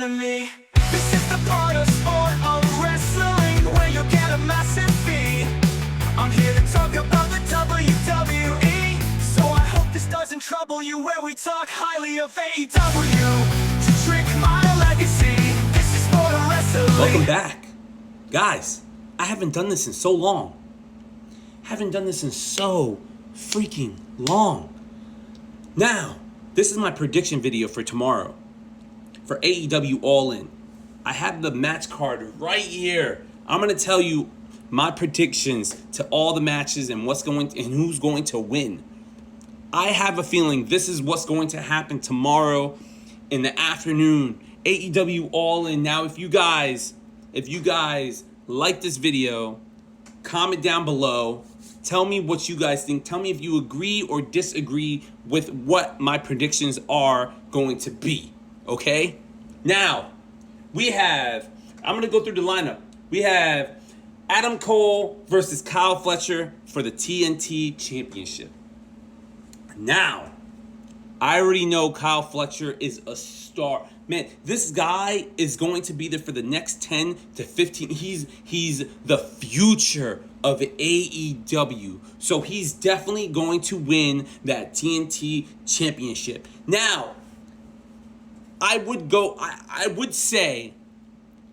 enemy. This is the part of sport of wrestling where you get a massive fee. I'm here to talk about the WWE, so I hope this doesn't trouble you, where we talk highly of AEW to trick my legacy. This is sport of wrestling. Welcome back. Guys, I haven't done this in so long. Haven't done this in so freaking long. Now, this is my prediction video for tomorrow for AEW All In. I have the match card right here. I'm going to tell you my predictions to all the matches and who's going to win. I have a feeling this is what's going to happen tomorrow in the afternoon. AEW All In. Now, if you guys like this video, comment down below. Tell me what you guys think. Tell me if you agree or disagree with what my predictions are going to be. Okay? Now, I'm going to go through the lineup. We have Adam Cole versus Kyle Fletcher for the TNT Championship. Now, I already know Kyle Fletcher is a star. Man, this guy is going to be there for the next 10 to 15. He's the future of AEW. So he's definitely going to win that TNT Championship. Now, I would say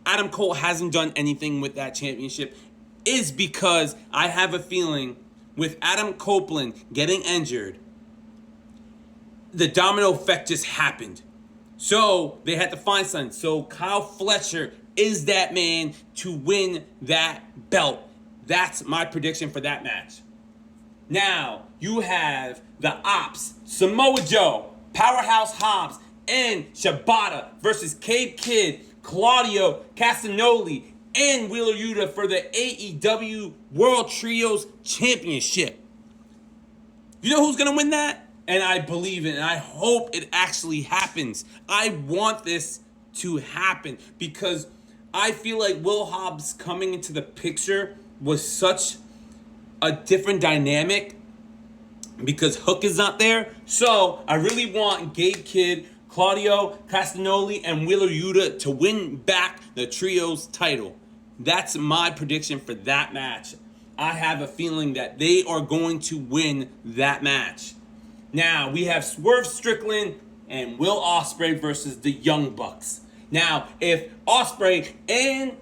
Adam Cole hasn't done anything with that championship is because I have a feeling with Adam Copeland getting injured, the domino effect just happened. So they had to find something. So Kyle Fletcher is that man to win that belt. That's my prediction for that match. Now, you have the Ops, Samoa Joe, Powerhouse Hobbs, and Shibata versus Cade Kidd, Claudio Castagnoli, and Wheeler Yuta for the AEW World Trios Championship. You know who's going to win that? And I believe it, and I hope it actually happens. I want this to happen because I feel like Will Hobbs coming into the picture was such a different dynamic because Hook is not there. So I really want Gabe Kidd, Claudio Castagnoli, and Wheeler Yuta to win back the Trios title. That's my prediction for that match. I have a feeling that they are going to win that match. Now, we have Swerve Strickland and Will Ospreay versus the Young Bucks. Now, if Ospreay and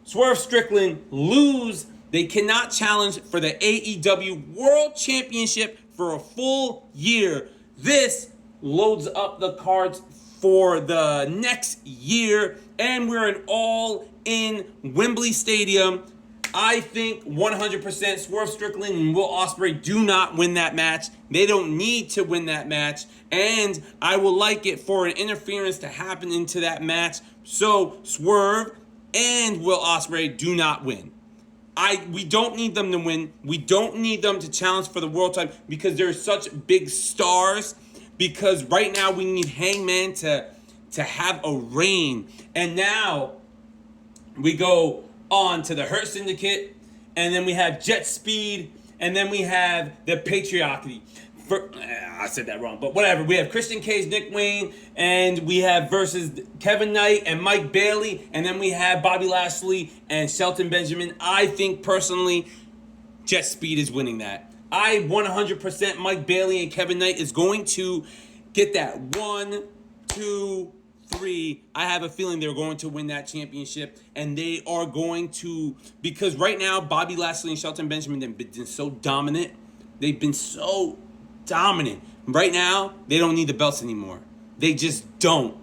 Swerve Strickland lose, they cannot challenge for the AEW World Championship for a full year. This loads up the cards for the next year, and we're an all-in Wembley Stadium. I think 100% Swerve Strickland and Will Ospreay do not win that match. They don't need to win that match. And I would like it for an interference to happen into that match. So Swerve and Will Ospreay do not win. We don't need them to win. We don't need them to challenge for the world title because they're such big stars. Because right now we need Hangman to have a reign. And now we go on to the Hurt Syndicate, and then we have Jet Speed, and then we have the Patriarchy. I said that wrong, but whatever. We have Christian Cage, Nick Wayne, and we have versus Kevin Knight and Mike Bailey, and then we have Bobby Lashley and Shelton Benjamin. I think personally, Jet Speed is winning that. 100% Mike Bailey and Kevin Knight is going to get that 1, 2, 3. I have a feeling they're going to win that championship, and they are going to, because right now Bobby Lashley and Shelton Benjamin have been so dominant. They've been so dominant. Right now, they don't need the belts anymore. They just don't.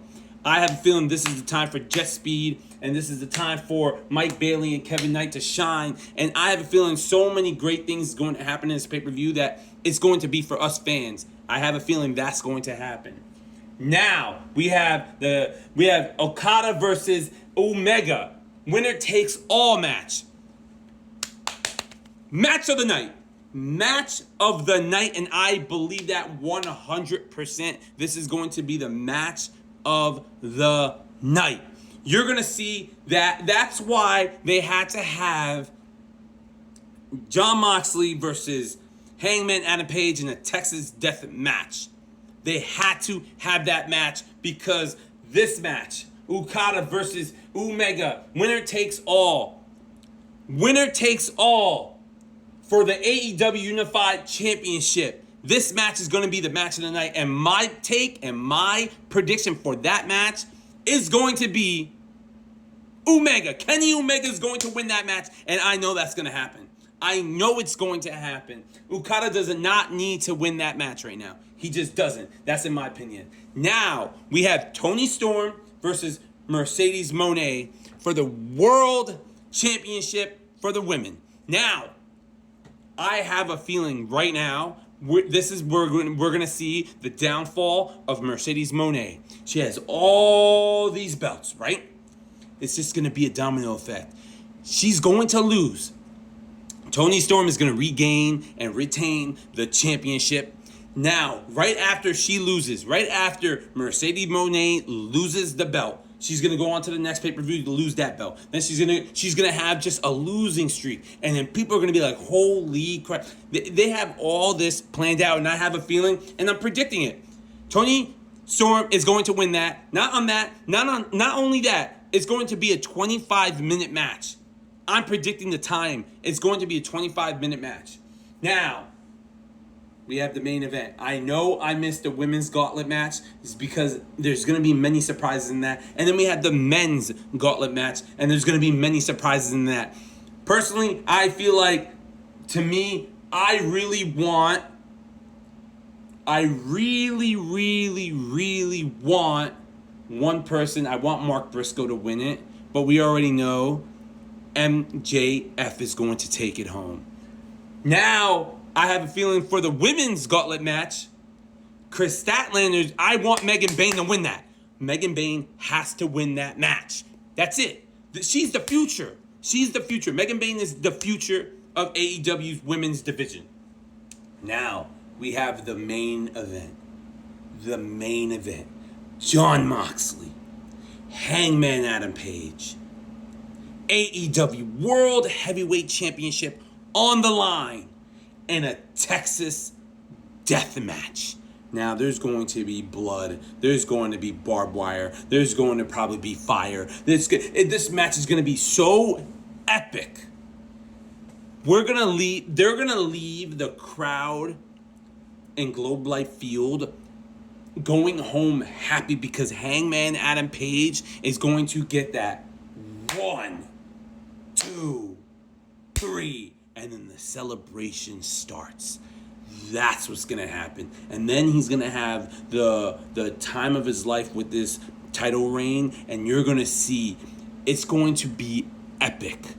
I have a feeling this is the time for Jet Speed, and this is the time for Mike Bailey and Kevin Knight to shine. And I have a feeling so many great things are going to happen in this pay-per-view that it's going to be for us fans. I have a feeling that's going to happen. Now, we have Okada versus Omega. Winner takes all match. Match of the night. Match of the night, and I believe that 100%. This is going to be the match of the night. You're going to see that. That's why they had to have Jon Moxley versus Hangman Adam Page in a Texas Death match. They had to have that match because this match Okada versus Omega. Winner takes all. Winner takes all for the AEW Unified Championship. This match is going to be the match of the night. And my take and my prediction for that match is going to be Omega. Kenny Omega is going to win that match. And I know that's going to happen. I know it's going to happen. Okada does not need to win that match right now. He just doesn't. That's in my opinion. Now, we have Toni Storm versus Mercedes Moné for the World Championship for the women. Now, I have a feeling right now, we're going to see the downfall of Mercedes Moné. She has all these belts, right? It's just going to be a domino effect. She's going to lose. Toni Storm is going to regain and retain the championship. Now, right after she loses, right after Mercedes Moné loses the belt, she's going to go on to the next pay-per-view to lose that belt. Then she's going to have just a losing streak. And then people are going to be like, holy crap. They have all this planned out, and I have a feeling, and I'm predicting it. Toni Storm is going to win that. Not only that, it's going to be a 25-minute match. I'm predicting the time. It's going to be a 25-minute match. Now, we have the main event. I know I missed the women's gauntlet match. It's because there's going to be many surprises in that. And then we have the men's gauntlet match. And there's going to be many surprises in that. Personally, I feel like, to me, I really, really want one person. I want Mark Briscoe to win it. But we already know MJF is going to take it home. Now, I have a feeling for the women's gauntlet match, Chris Statlander, I want Megan Bayne to win that. Megan Bayne has to win that match. That's it. She's the future. She's the future. Megan Bayne is the future of AEW's women's division. Now, we have the main event. The main event. Jon Moxley, Hangman Adam Page, AEW World Heavyweight Championship on the line in a Texas death match. Now, there's going to be blood. There's going to be barbed wire. There's going to probably be fire. This match is going to be so epic. They're going to leave the crowd in Globe Life Field going home happy because Hangman Adam Page is going to get that 1, 2, 3, and then the celebration starts. That's what's going to happen. And then he's going to have the time of his life with this title reign, and you're going to see it's going to be epic.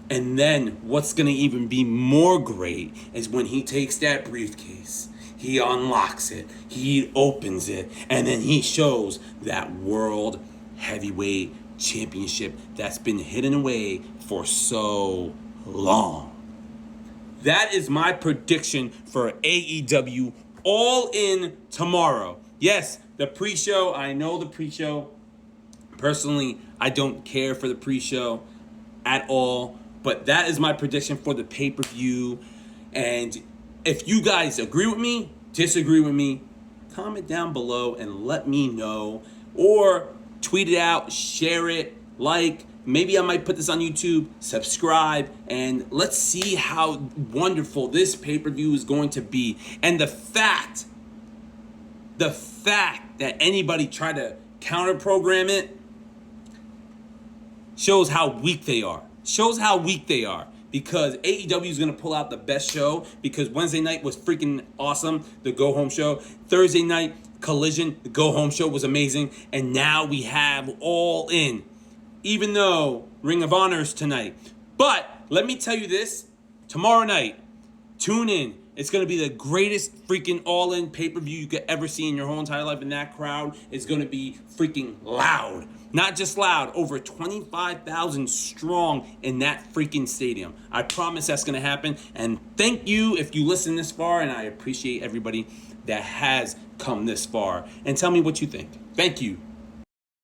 And then what's going to even be more great is when he takes that briefcase, he unlocks it, he opens it, and then he shows that World Heavyweight Championship that's been hidden away for so long. That is my prediction for AEW All In tomorrow. Yes, the pre-show. I know the pre-show. Personally, I don't care for the pre-show at all. But that is my prediction for the pay-per-view. And if you guys agree with me, disagree with me, comment down below and let me know. Or tweet it out, share it, like. Maybe I might put this on YouTube, subscribe, and let's see how wonderful this pay-per-view is going to be. And the fact that anybody tried to counter-program it shows how weak they are. Because AEW is going to pull out the best show because Wednesday night was freaking awesome, the go-home show. Thursday night, Collision, the go-home show was amazing. And now we have All In. Even though Ring of Honor is tonight. But let me tell you this. Tomorrow night, tune in. It's going to be the greatest freaking all-in pay-per-view you could ever see in your whole entire life. And that crowd is going to be freaking loud. Not just loud. Over 25,000 strong in that freaking stadium. I promise that's going to happen. And thank you if you listen this far. And I appreciate everybody that has come this far. And tell me what you think. Thank you.